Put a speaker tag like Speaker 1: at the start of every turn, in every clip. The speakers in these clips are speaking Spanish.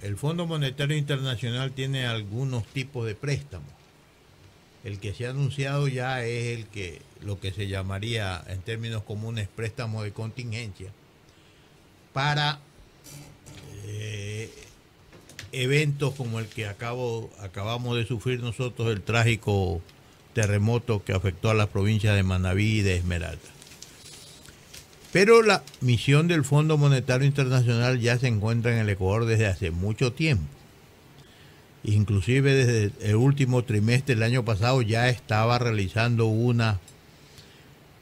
Speaker 1: el Fondo Monetario Internacional tiene algunos tipos de préstamos. El que se ha anunciado ya es lo que se llamaría en términos comunes préstamo de contingencia para eh, eventos como el que acabamos de sufrir nosotros, el trágico terremoto que afectó a las provincias de Manabí y de Esmeralda. Pero la misión del Fondo Monetario Internacional ya se encuentra en el Ecuador desde hace mucho tiempo. Inclusive desde el último trimestre del año pasado ya estaba realizando una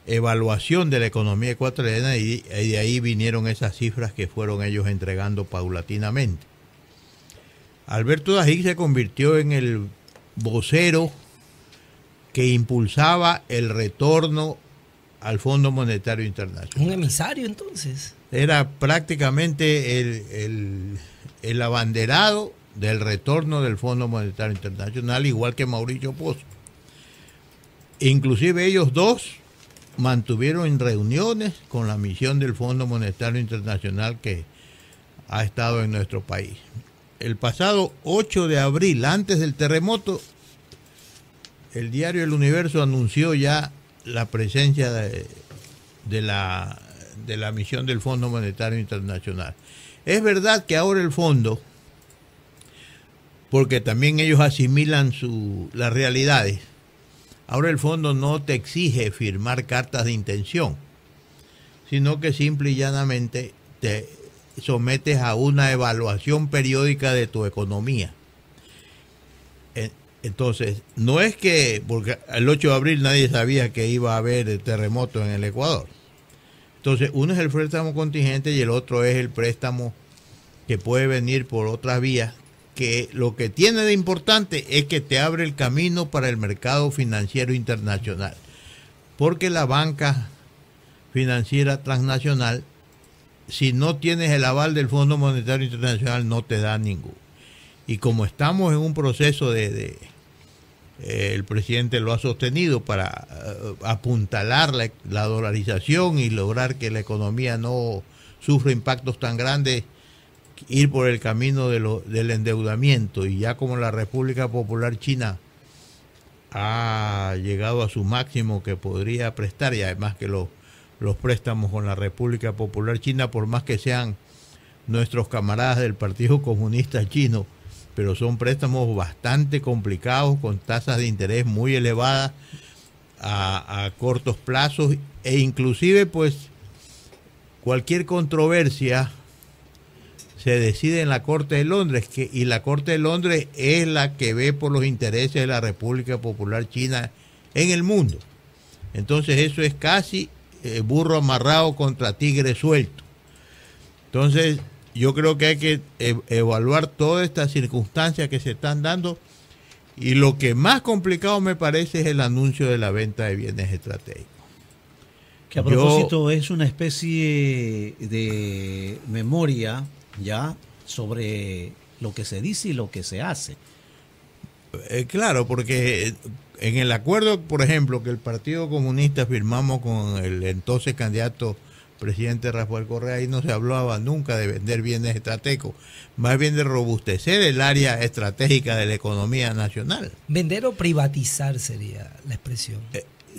Speaker 1: evaluación de la economía ecuatoriana y de ahí vinieron esas cifras que fueron ellos entregando paulatinamente. Alberto Dajic se convirtió en el vocero que impulsaba el retorno al Fondo Monetario Internacional.
Speaker 2: Un emisario, entonces.
Speaker 1: Era prácticamente el abanderado del retorno del Fondo Monetario Internacional, igual que Mauricio Pozo. Inclusive ellos dos mantuvieron reuniones con la misión del Fondo Monetario Internacional que ha estado en nuestro país. El pasado 8 de abril, antes del terremoto, el diario El Universo anunció ya la presencia de la misión del Fondo Monetario Internacional. Es verdad que ahora el fondo, porque también ellos asimilan las realidades, ahora el fondo no te exige firmar cartas de intención, sino que simple y llanamente te sometes a una evaluación periódica de tu economía. Entonces, no es que, porque el 8 de abril nadie sabía que iba a haber terremoto en el Ecuador. Entonces, uno es el préstamo contingente y el otro es el préstamo que puede venir por otras vías, que lo que tiene de importante es que te abre el camino para el mercado financiero internacional. Porque la banca financiera transnacional, si no tienes el aval del Fondo Monetario Internacional, no te da ninguno. Y como estamos en un proceso el presidente lo ha sostenido para apuntalar la dolarización y lograr que la economía no sufra impactos tan grandes, ir por el camino del endeudamiento. Y ya como la República Popular China ha llegado a su máximo que podría prestar, y además que los préstamos con la República Popular China, por más que sean nuestros camaradas del Partido Comunista Chino, pero son préstamos bastante complicados, con tasas de interés muy elevadas a cortos plazos, e inclusive pues cualquier controversia se decide en la Corte de Londres, y la Corte de Londres es la que ve por los intereses de la República Popular China en el mundo. Entonces eso es casi burro amarrado contra tigre suelto. Entonces yo creo que hay que evaluar todas estas circunstancias que se están dando, y lo que más complicado me parece es el anuncio de la venta de bienes estratégicos.
Speaker 3: Que a propósito es una especie de memoria ya sobre lo que se dice y lo que se hace.
Speaker 1: Claro, porque en el acuerdo, por ejemplo, que el Partido Comunista firmamos con el entonces candidato presidente Rafael Correa, ahí no se hablaba nunca de vender bienes estratégicos, más bien de robustecer el área estratégica de la economía nacional.
Speaker 2: Vender o privatizar sería la expresión.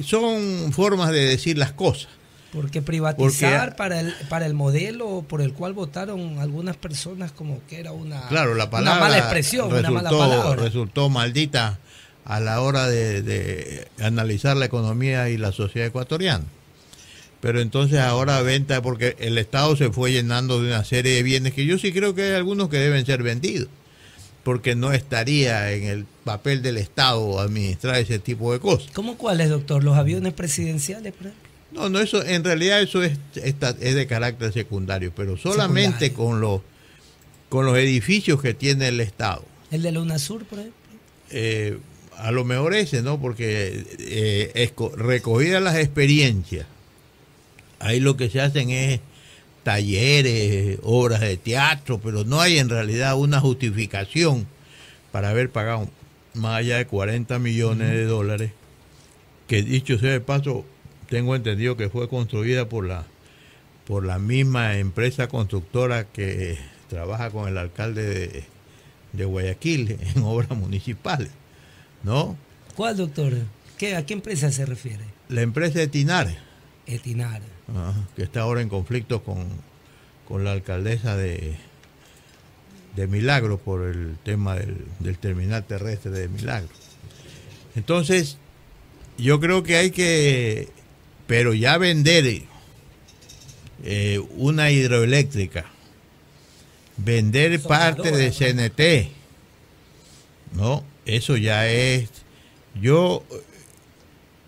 Speaker 1: Son formas de decir las cosas.
Speaker 2: Porque privatizar para el modelo por el cual votaron algunas personas, como que era una mala expresión, una mala palabra.
Speaker 1: Resultó maldita a la hora de analizar la economía y la sociedad ecuatoriana. Pero entonces ahora venta, porque el Estado se fue llenando de una serie de bienes que yo sí creo que hay algunos que deben ser vendidos, porque no estaría en el papel del Estado administrar ese tipo de cosas.
Speaker 2: ¿Cómo cuáles, doctor? ¿Los aviones presidenciales, por ejemplo?
Speaker 1: No, eso en realidad eso es de carácter secundario, pero solamente con los edificios que tiene el Estado.
Speaker 2: ¿El de la UNASUR, por ejemplo?
Speaker 1: A lo mejor ese, ¿no? Porque recogidas las experiencias, ahí lo que se hacen es talleres, obras de teatro, pero no hay en realidad una justificación para haber pagado más allá de 40 millones de dólares, que dicho sea de paso, tengo entendido que fue construida por la misma empresa constructora que trabaja con el alcalde de Guayaquil en obras municipales, ¿no?
Speaker 2: ¿Cuál, doctor? ¿A qué empresa se refiere?
Speaker 1: La empresa Etinar.
Speaker 2: Etinar.
Speaker 1: Que está ahora en conflicto con la alcaldesa de Milagro por el tema del terminal terrestre de Milagro. Entonces, yo creo que hay que, pero ya vender una hidroeléctrica, vender parte de CNT, ¿no? Eso ya es. Yo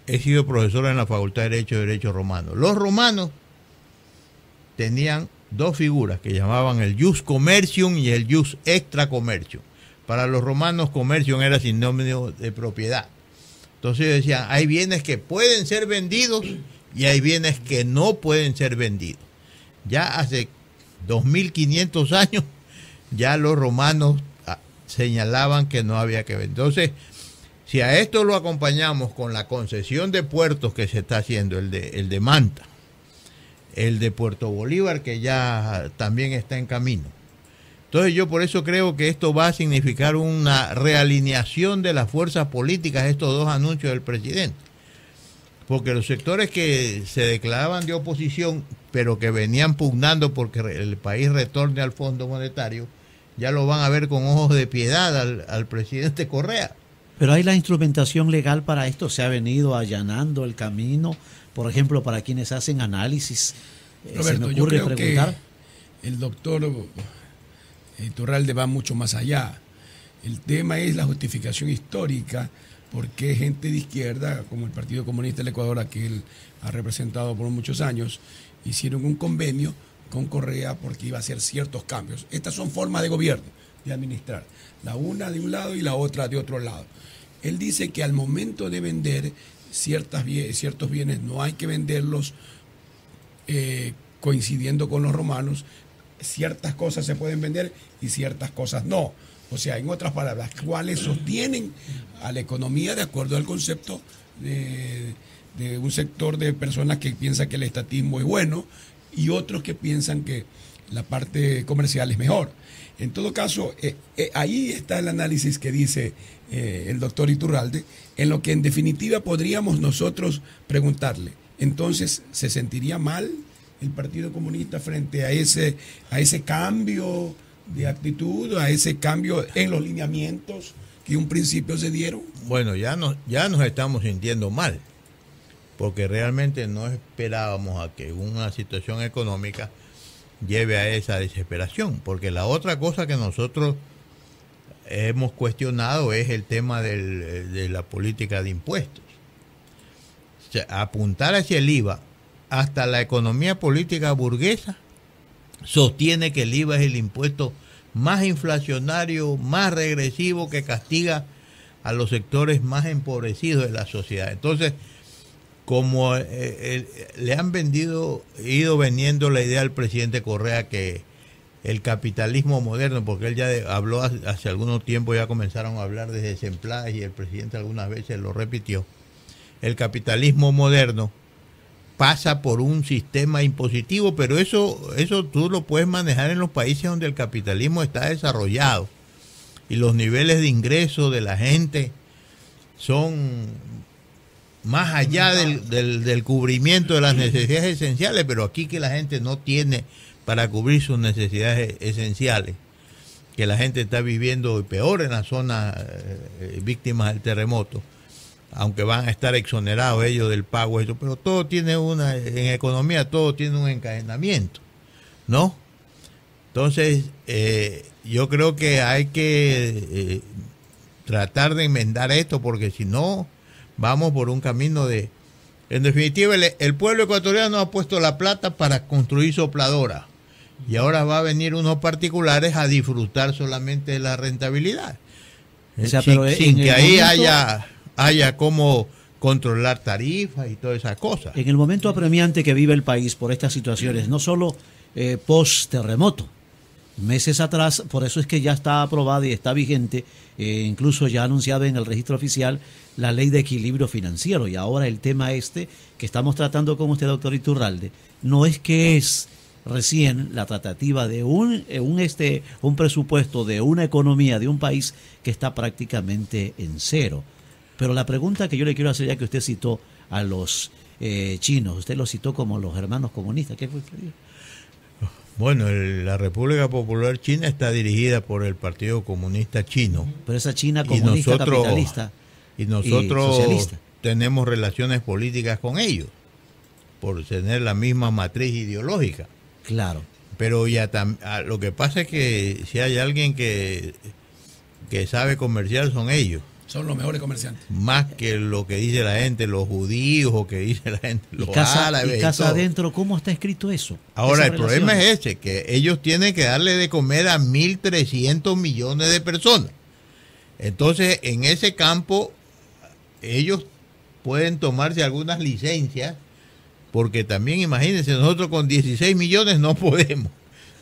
Speaker 1: he sido profesor en la Facultad de Derecho Romano. Los romanos tenían dos figuras que llamaban el jus commercium y el jus extra commercium. Para los romanos, commercium era sinónimo de propiedad. Entonces decían, hay bienes que pueden ser vendidos y hay bienes que no pueden ser vendidos. Ya hace 2500 años, ya los romanos señalaban que no había que vender. Entonces, si a esto lo acompañamos con la concesión de puertos que se está haciendo, el de Manta, el de Puerto Bolívar, que ya también está en camino. Entonces yo por eso creo que esto va a significar una realineación de las fuerzas políticas, estos dos anuncios del presidente. Porque los sectores que se declaraban de oposición, pero que venían pugnando porque el país retorne al Fondo Monetario, ya lo van a ver con ojos de piedad al presidente Correa.
Speaker 3: Pero hay la instrumentación legal para esto, se ha venido allanando el camino, por ejemplo, para quienes hacen análisis.
Speaker 4: Roberto,
Speaker 3: se me ocurre
Speaker 4: yo creo
Speaker 3: preguntar.
Speaker 4: Que el doctor Iturralde va mucho más allá. El tema es la justificación histórica, porque gente de izquierda, como el Partido Comunista del Ecuador, que él ha representado por muchos años, hicieron un convenio con Correa porque iba a hacer ciertos cambios. Estas son formas de gobierno, de administrar. La una de un lado y la otra de otro lado. Él dice que al momento de vender ciertos bienes no hay que venderlos coincidiendo con los romanos. Ciertas cosas se pueden vender y ciertas cosas no. O sea, en otras palabras, cuáles sostienen a la economía de acuerdo al concepto de un sector de personas que piensan que el estatismo es bueno y otros que piensan que la parte comercial es mejor. En todo caso, ahí está el análisis que dice el doctor Iturralde, en lo que en definitiva podríamos nosotros preguntarle. Entonces, ¿se sentiría mal el Partido Comunista frente a ese cambio de actitud, a ese cambio en los lineamientos que un principio se dieron?
Speaker 1: Bueno, ya nos estamos sintiendo mal, porque realmente no esperábamos a que una situación económica lleve a esa desesperación, porque la otra cosa que nosotros hemos cuestionado es el tema de la política de impuestos. O sea, apuntar hacia el IVA, hasta la economía política burguesa sostiene que el IVA es el impuesto más inflacionario, más regresivo, que castiga a los sectores más empobrecidos de la sociedad. Entonces, como le han ido vendiendo la idea al presidente Correa que el capitalismo moderno, porque él ya habló hace algún tiempo, ya comenzaron a hablar de desempleados y el presidente algunas veces lo repitió, el capitalismo moderno pasa por un sistema impositivo, pero eso tú lo puedes manejar en los países donde el capitalismo está desarrollado y los niveles de ingreso de la gente son más allá del cubrimiento de las necesidades esenciales, pero aquí que la gente no tiene para cubrir sus necesidades esenciales, que la gente está viviendo peor en las zonas víctimas del terremoto, aunque van a estar exonerados ellos del pago, eso, pero todo tiene en economía todo tiene un encadenamiento, ¿no? Entonces, yo creo que hay que tratar de enmendar esto, porque si no, vamos por un camino en definitiva, el pueblo ecuatoriano ha puesto la plata para construir sopladoras, y ahora va a venir unos particulares a disfrutar solamente de la rentabilidad,
Speaker 3: o sea,
Speaker 1: sin que ahí haya cómo controlar tarifas y todas esas cosas.
Speaker 3: En el momento apremiante que vive el país por estas situaciones, no solo post-terremoto, meses atrás, por eso es que ya está aprobada y está vigente, incluso ya anunciada en el registro oficial, la ley de equilibrio financiero. Y ahora el tema que estamos tratando con usted, doctor Iturralde, no es que es recién la tratativa de un presupuesto de una economía de un país que está prácticamente en cero. Pero la pregunta que yo le quiero hacer, ya que usted citó a los chinos, usted los citó como los hermanos comunistas, ¿qué fue?
Speaker 1: Bueno, la República Popular China está dirigida por el Partido Comunista Chino.
Speaker 3: Pero esa China comunista, capitalista
Speaker 1: y nosotros socialista, tenemos relaciones políticas con ellos, por tener la misma matriz ideológica.
Speaker 3: Claro.
Speaker 1: Pero lo que pasa es que si hay alguien que sabe comerciar son ellos.
Speaker 4: Son los mejores comerciantes.
Speaker 1: Más que lo que dice la gente, los judíos, o que dice la gente, los árabes.
Speaker 3: Y casa adentro, ¿cómo está escrito eso?
Speaker 1: Ahora, el problema es ese, que ellos tienen que darle de comer a 1.300 millones de personas. Entonces, en ese campo, ellos pueden tomarse algunas licencias, porque también, imagínense, nosotros con 16 millones no podemos.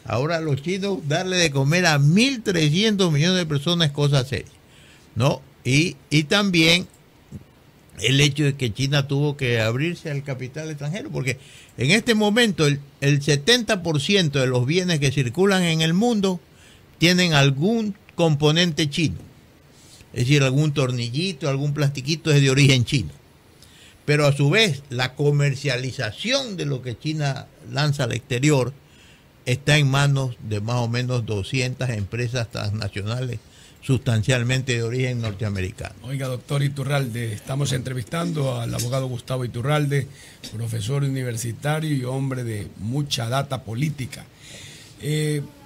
Speaker 1: Ahora, los chinos, darle de comer a 1.300 millones de personas es cosa seria, ¿no? Y también el hecho de que China tuvo que abrirse al capital extranjero, porque en este momento el 70% de los bienes que circulan en el mundo tienen algún componente chino. Es decir, algún tornillito, algún plastiquito es de origen chino. Pero a su vez, la comercialización de lo que China lanza al exterior está en manos de más o menos 200 empresas transnacionales sustancialmente de origen norteamericano.
Speaker 4: Oiga, doctor Iturralde, estamos entrevistando al abogado Gustavo Iturralde, profesor universitario y hombre de mucha data política.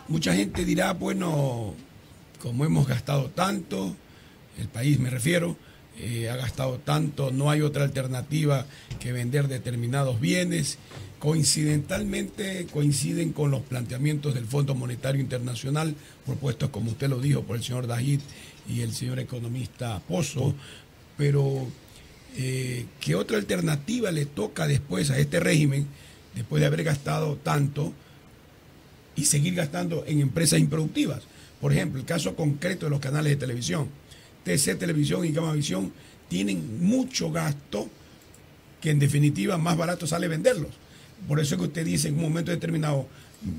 Speaker 4: Mucha gente dirá, bueno, como hemos gastado tanto, el país me refiero, ha gastado tanto, no hay otra alternativa que vender determinados bienes. Coincidentalmente coinciden con los planteamientos del Fondo Monetario Internacional, propuestos, como usted lo dijo, por el señor Dajit y el señor economista Pozo. Pero, ¿qué otra alternativa le toca después a este régimen, después de haber gastado tanto y seguir gastando en empresas improductivas? Por ejemplo, el caso concreto de los canales de televisión. TC Televisión y Gamavisión tienen mucho gasto que en definitiva más barato sale venderlos. Por eso es que usted dice en un momento determinado,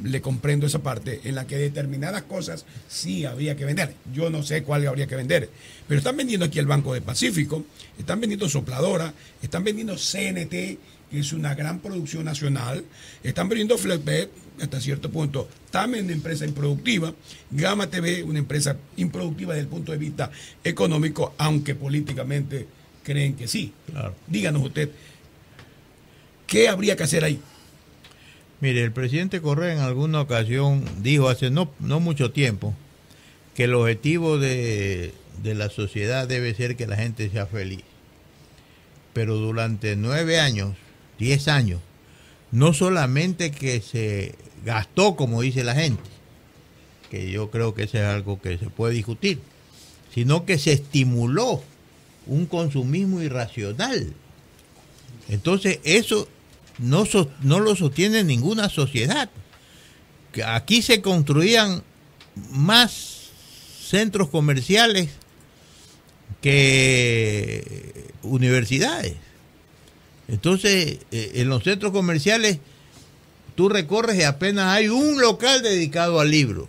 Speaker 4: le comprendo esa parte, en la que determinadas cosas sí habría que vender. Yo no sé cuál habría que vender. Pero están vendiendo aquí el Banco del Pacífico, están vendiendo Sopladora, están vendiendo CNT, que es una gran producción nacional, están vendiendo Flatbed, hasta cierto punto, también una empresa improductiva, Gama TV, una empresa improductiva desde el punto de vista económico, aunque políticamente creen que sí.
Speaker 1: Claro.
Speaker 4: Díganos usted, ¿qué habría que hacer ahí?
Speaker 1: Mire, el presidente Correa en alguna ocasión dijo hace no mucho tiempo que el objetivo de la sociedad debe ser que la gente sea feliz. Pero durante 9 años, 10 años, no solamente que se gastó como dice la gente, que yo creo que eso es algo que se puede discutir, sino que se estimuló un consumismo irracional. Entonces eso no lo sostiene ninguna sociedad. Aquí se construían más centros comerciales que universidades. Entonces, en los centros comerciales tú recorres y apenas hay un local dedicado al libro.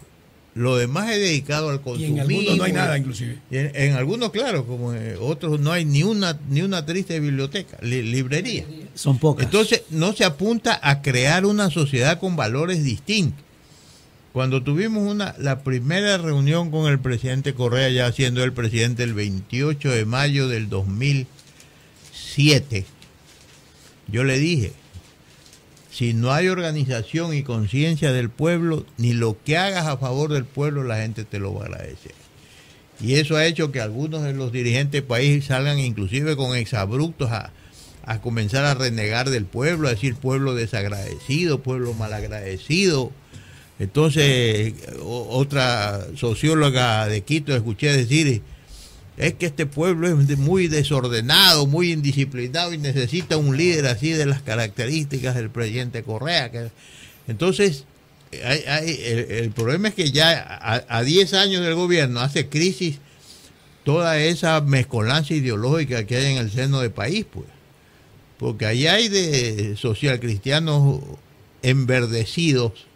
Speaker 1: Lo demás es dedicado al consumo.
Speaker 4: Y en algunos no hay nada, inclusive.
Speaker 1: En algunos, claro, como en otros no hay ni una triste biblioteca, librería.
Speaker 3: Son pocas.
Speaker 1: Entonces, no se apunta a crear una sociedad con valores distintos. Cuando tuvimos la primera reunión con el presidente Correa, ya siendo el presidente el 28 de mayo del 2007, yo le dije, si no hay organización y conciencia del pueblo, ni lo que hagas a favor del pueblo, la gente te lo va a agradecer. Y eso ha hecho que algunos de los dirigentes del país salgan inclusive con exabruptos a comenzar a renegar del pueblo, a decir pueblo desagradecido, pueblo malagradecido. Entonces, otra socióloga de Quito escuché decir, es que este pueblo es muy desordenado, muy indisciplinado y necesita un líder así de las características del presidente Correa. Entonces, el problema es que ya a 10 años del gobierno hace crisis toda esa mezcolanza ideológica que hay en el seno del país, pues. Porque ahí hay de social cristianos enverdecidos,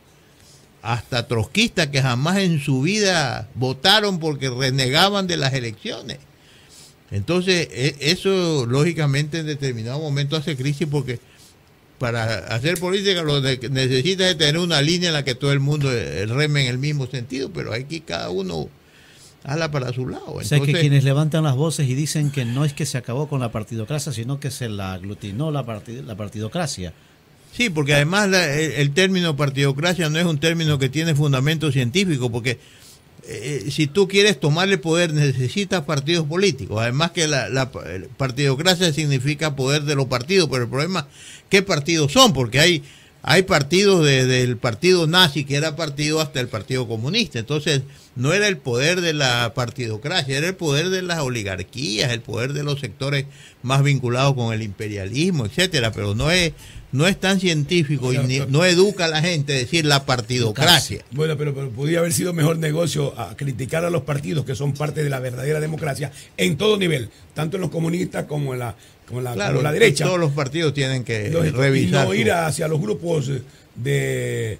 Speaker 1: hasta trotskistas que jamás en su vida votaron porque renegaban de las elecciones. Entonces, eso lógicamente en determinado momento hace crisis, porque para hacer política lo que necesitas es tener una línea en la que todo el mundo reme en el mismo sentido, pero aquí cada uno habla para su lado.
Speaker 3: Entonces, o sea, que quienes levantan las voces y dicen que no es que se acabó con la partidocracia, sino que se la aglutinó la partidocracia.
Speaker 1: Sí, porque además el término partidocracia no es un término que tiene fundamento científico, porque si tú quieres tomarle poder necesitas partidos políticos. Además que la partidocracia significa poder de los partidos, pero el problema, ¿qué partidos son? Porque hay partidos desde el partido nazi, que era partido, hasta el partido comunista. Entonces no era el poder de la partidocracia, era el poder de las oligarquías, el poder de los sectores más vinculados con el imperialismo, etcétera, pero no es tan científico y no educa a la gente a decir la partidocracia.
Speaker 4: Bueno, pero podría haber sido mejor negocio a criticar a los partidos que son parte de la verdadera democracia en todo nivel, tanto en los comunistas como en la derecha.
Speaker 1: Todos los partidos tienen que revisar.
Speaker 4: Y no ir hacia los grupos de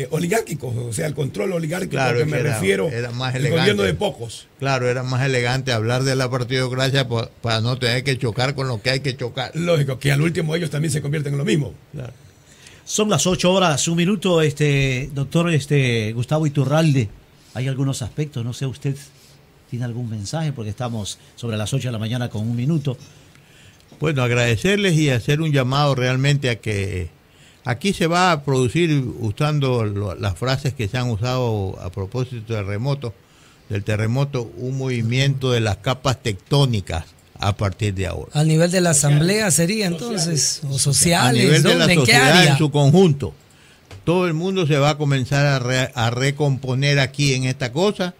Speaker 4: oligárquicos, o sea, el control oligárquico,
Speaker 1: claro,
Speaker 4: que me refiero,
Speaker 1: era más
Speaker 4: el gobierno de pocos.
Speaker 1: Claro, era más elegante hablar de la partidocracia para no tener que chocar con lo que hay que chocar.
Speaker 4: Lógico, que al último ellos también se convierten en lo mismo.
Speaker 1: Claro.
Speaker 3: Son las 8:00, un minuto, doctor Gustavo Iturralde. Hay algunos aspectos, no sé, usted tiene algún mensaje, porque estamos sobre las 8 de la mañana con un minuto.
Speaker 1: Bueno, agradecerles y hacer un llamado realmente a que aquí se va a producir, usando las frases que se han usado a propósito del terremoto, un movimiento de las capas tectónicas a partir de ahora.
Speaker 2: ¿A nivel de la asamblea sería entonces? ¿O sociales?
Speaker 1: A nivel de la
Speaker 2: ¿En qué
Speaker 1: sociedad
Speaker 2: área?
Speaker 1: en su conjunto. Todo el mundo se va a comenzar a recomponer aquí en esta cosa,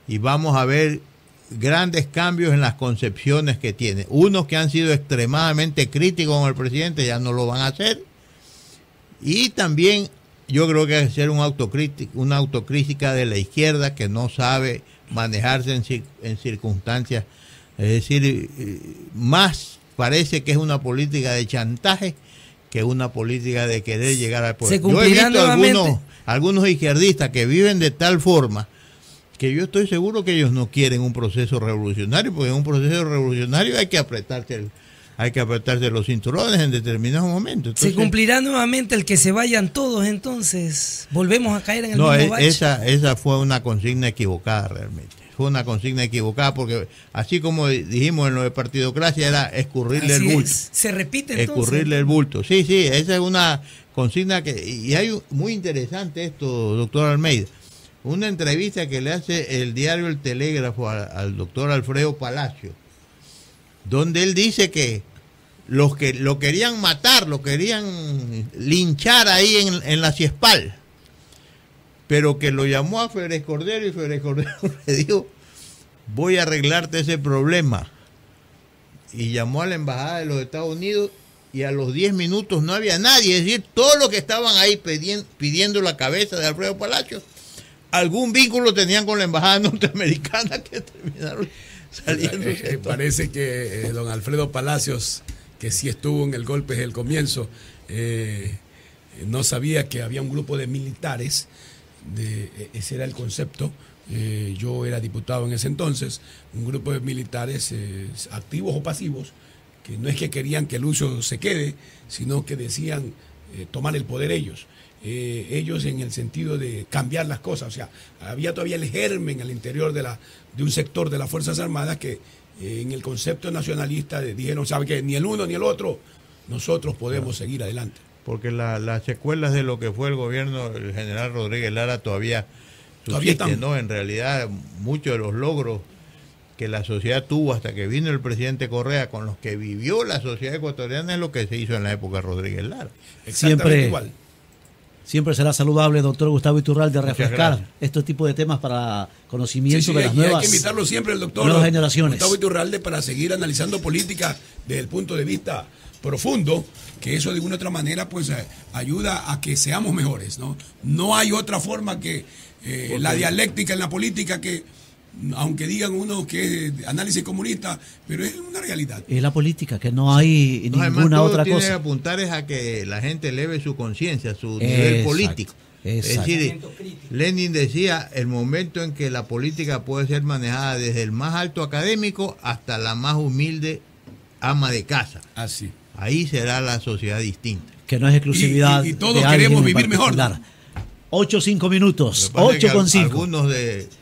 Speaker 1: y vamos a ver grandes cambios en las concepciones que tiene. Unos que han sido extremadamente críticos con el presidente ya no lo van a hacer. Y también yo creo que hay que hacer una autocrítica de la izquierda, que no sabe manejarse en circunstancias. Es decir, más parece que es una política de chantaje que una política de querer llegar al poder. Yo he visto algunos izquierdistas que viven de tal forma que yo estoy seguro que ellos no quieren un proceso revolucionario, porque en un proceso revolucionario hay que apretarse los cinturones en determinados momentos. Entonces,
Speaker 2: ¿se cumplirá nuevamente el que se vayan todos entonces? ¿Volvemos a caer en el mismo bache?
Speaker 1: Esa fue una consigna equivocada realmente. Fue una consigna equivocada, porque así como dijimos en lo de partidocracia, era escurrirle el bulto.
Speaker 2: Se repite entonces.
Speaker 1: Escurrirle el bulto. Sí, esa es una consigna y hay muy interesante esto, doctor Almeida. Una entrevista que le hace el diario El Telégrafo al doctor Alfredo Palacio, donde él dice que los que lo querían matar, lo querían linchar ahí en la Ciespal, pero que lo llamó a Férez Cordero, y Férez Cordero le dijo: voy a arreglarte ese problema. Y llamó a la embajada de los Estados Unidos, y a los 10 minutos no había nadie. Es decir, todos los que estaban ahí pidiendo la cabeza de Alfredo Palacio, algún vínculo tenían con la embajada norteamericana, que terminaron saliendo.
Speaker 4: Parece que don Alfredo Palacios, que sí estuvo en el golpe desde el comienzo, no sabía que había un grupo de militares, ese era el concepto. Yo era diputado en ese entonces, un grupo de militares activos o pasivos, que no es que querían que Lucio se quede, sino que decían tomar el poder ellos. Ellos en el sentido de cambiar las cosas, o sea, había todavía el germen al interior de un sector de las Fuerzas Armadas que en el concepto nacionalista dijeron: ¿sabe qué? Ni el uno ni el otro, nosotros podemos seguir adelante.
Speaker 1: Porque las secuelas de lo que fue el gobierno del general Rodríguez Lara todavía
Speaker 4: están,
Speaker 1: ¿no? En realidad, muchos de los logros que la sociedad tuvo hasta que vino el presidente Correa, con los que vivió la sociedad ecuatoriana, es lo que se hizo en la época de Rodríguez Lara.
Speaker 4: Exactamente igual.
Speaker 3: Siempre será saludable, doctor Gustavo Iturralde, refrescar estos tipos de temas para conocimiento de las nuevas,
Speaker 4: hay que invitarlo siempre el doctor
Speaker 3: nuevas generaciones.
Speaker 4: Gustavo Iturralde, para seguir analizando política desde el punto de vista profundo, que eso de una u otra manera pues ayuda a que seamos mejores, ¿no? No hay otra forma que la dialéctica en la política que aunque digan uno que es análisis comunista, pero es una realidad.
Speaker 3: Es la política, que no hay ninguna otra cosa. Lo que tiene
Speaker 1: que apuntar es a que la gente eleve su conciencia, su nivel político.
Speaker 3: Exacto.
Speaker 1: Es decir, Lenin decía, el momento en que la política puede ser manejada desde el más alto académico hasta la más humilde ama de casa.
Speaker 4: Así.
Speaker 1: Ahí será la sociedad distinta.
Speaker 3: Que no es exclusividad.
Speaker 4: Y todos queremos vivir mejor.
Speaker 3: 8-5 minutos. 8-5.
Speaker 1: Algunos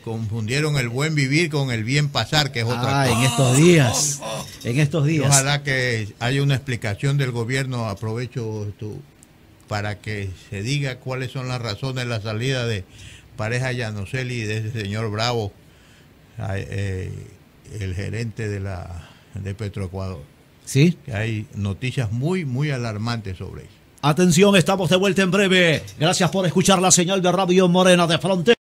Speaker 1: confundieron el buen vivir con el bien pasar, que es otra cosa.
Speaker 3: En estos días. En estos días.
Speaker 1: Ojalá que haya una explicación del gobierno. Aprovecho para que se diga cuáles son las razones de la salida de Pareja Llanoseli y de ese señor Bravo, el gerente de Petroecuador.
Speaker 3: Sí.
Speaker 1: Que hay noticias muy, muy alarmantes sobre eso.
Speaker 3: Atención, estamos de vuelta en breve. Gracias por escuchar la señal de Radio Morena de Frontera.